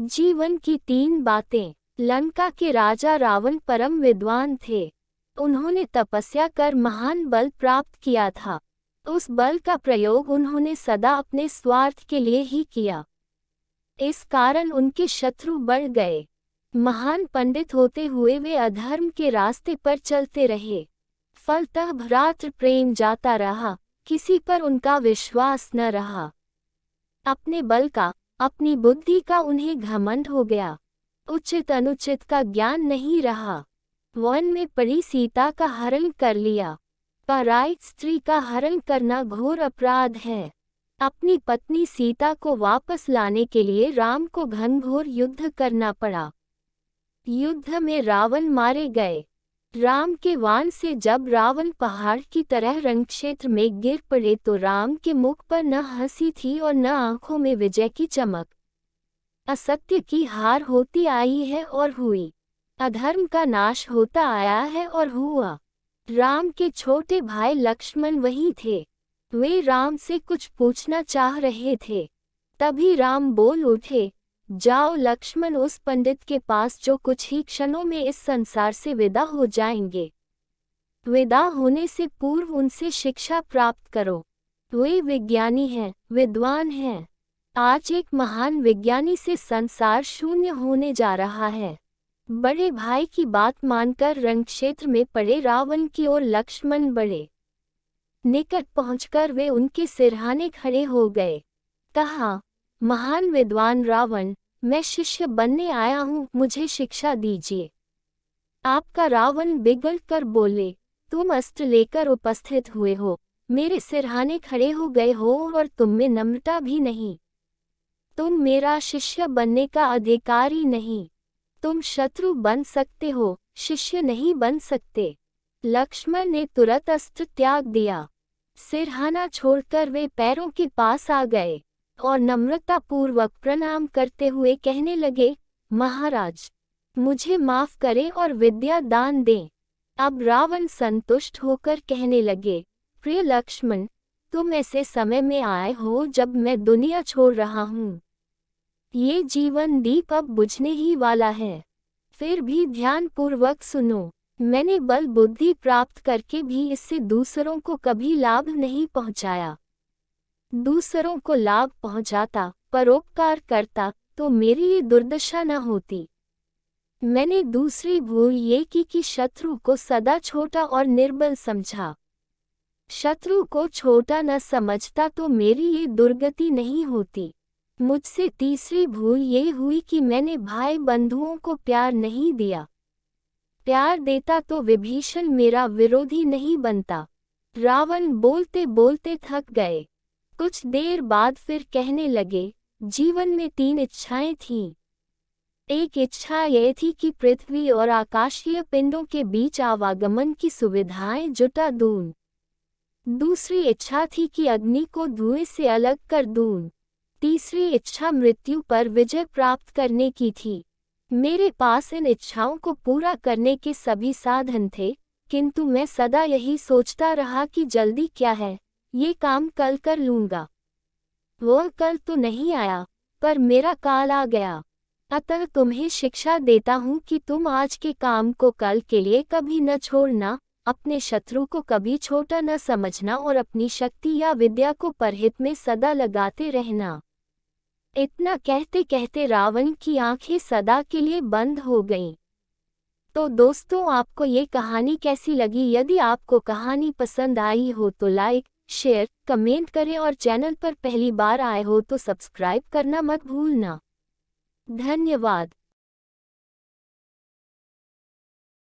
जीवन की 3 बातें। लंका के राजा रावण परम विद्वान थे। उन्होंने तपस्या कर महान बल प्राप्त किया था। उस बल का प्रयोग उन्होंने सदा अपने स्वार्थ के लिए ही किया। इस कारण उनके शत्रु बढ़ गए। महान पंडित होते हुए वे अधर्म के रास्ते पर चलते रहे। फलतः भ्रातृ प्रेम जाता रहा, किसी पर उनका विश्वास न रहा। अपने बल का, अपनी बुद्धि का उन्हें घमंड हो गया। उचित अनुचित का ज्ञान नहीं रहा। वन में पड़ी सीता का हरण कर लिया। पराई स्त्री का हरण करना घोर अपराध है। अपनी पत्नी सीता को वापस लाने के लिए राम को घनघोर युद्ध करना पड़ा। युद्ध में रावण मारे गए। राम के वाण से जब रावण पहाड़ की तरह रणक्षेत्र में गिर पड़े तो राम के मुख पर न हंसी थी और न आंखों में विजय की चमक। असत्य की हार होती आई है और हुई। अधर्म का नाश होता आया है और हुआ। राम के छोटे भाई लक्ष्मण वही थे। वे राम से कुछ पूछना चाह रहे थे। तभी राम बोल उठे, जाओ लक्ष्मण, उस पंडित के पास जो कुछ ही क्षणों में इस संसार से विदा हो जाएंगे। विदा होने से पूर्व उनसे शिक्षा प्राप्त करो। वे विज्ञानी हैं, विद्वान हैं। आज एक महान विज्ञानी से संसार शून्य होने जा रहा है। बड़े भाई की बात मानकर रणक्षेत्र में पड़े रावण की ओर लक्ष्मण बढ़े। निकट पहुंचकर वे उनके सिरहाने खड़े हो गए। कहा, महान विद्वान रावण, मैं शिष्य बनने आया हूँ, मुझे शिक्षा दीजिए। आपका रावण बिगड़ कर बोले, तुम अस्त्र लेकर उपस्थित हुए हो, मेरे सिरहाने खड़े हो गए हो और तुम में नम्रता भी नहीं। तुम मेरा शिष्य बनने का अधिकारी नहीं। तुम शत्रु बन सकते हो, शिष्य नहीं बन सकते। लक्ष्मण ने तुरंत अस्त्र त्याग दिया। सिरहाना छोड़कर वे पैरों के पास आ गए और नम्रता पूर्वक प्रणाम करते हुए कहने लगे, महाराज, मुझे माफ करें और विद्या दान दें। अब रावण संतुष्ट होकर कहने लगे, प्रिय लक्ष्मण, तुम ऐसे समय में आए हो जब मैं दुनिया छोड़ रहा हूँ। ये जीवन दीप अब बुझने ही वाला है। फिर भी ध्यान पूर्वक सुनो। मैंने बल बुद्धि प्राप्त करके भी इससे दूसरों को कभी लाभ नहीं पहुँचाया। दूसरों को लाभ पहुँचाता, परोपकार करता तो मेरी ये दुर्दशा न होती। मैंने दूसरी भूल ये की कि शत्रु को सदा छोटा और निर्बल समझा। शत्रु को छोटा न समझता तो मेरी ये दुर्गति नहीं होती। मुझसे तीसरी भूल ये हुई कि मैंने भाई बंधुओं को प्यार नहीं दिया। प्यार देता तो विभीषण मेरा विरोधी नहीं बनता। रावण बोलते बोलते थक गए। कुछ देर बाद फिर कहने लगे, जीवन में 3 इच्छाएं थीं। एक इच्छा यह थी कि पृथ्वी और आकाशीय पिंडों के बीच आवागमन की सुविधाएं जुटा दूं। दूसरी इच्छा थी कि अग्नि को धुएं से अलग कर दूं। तीसरी इच्छा मृत्यु पर विजय प्राप्त करने की थी। मेरे पास इन इच्छाओं को पूरा करने के सभी साधन थे, किंतु मैं सदा यही सोचता रहा कि जल्दी क्या है, ये काम कल कर लूँगा। वह कल तो नहीं आया, पर मेरा काल आ गया। अतः तुम्हें शिक्षा देता हूँ कि तुम आज के काम को कल के लिए कभी न छोड़ना, अपने शत्रु को कभी छोटा न समझना और अपनी शक्ति या विद्या को परहित में सदा लगाते रहना। इतना कहते कहते रावण की आंखें सदा के लिए बंद हो गईं। तो दोस्तों, आपको ये कहानी कैसी लगी? यदि आपको कहानी पसंद आई हो तो लाइक, शेयर, कमेंट करें और चैनल पर पहली बार आए हो तो सब्सक्राइब करना मत भूलना। धन्यवाद।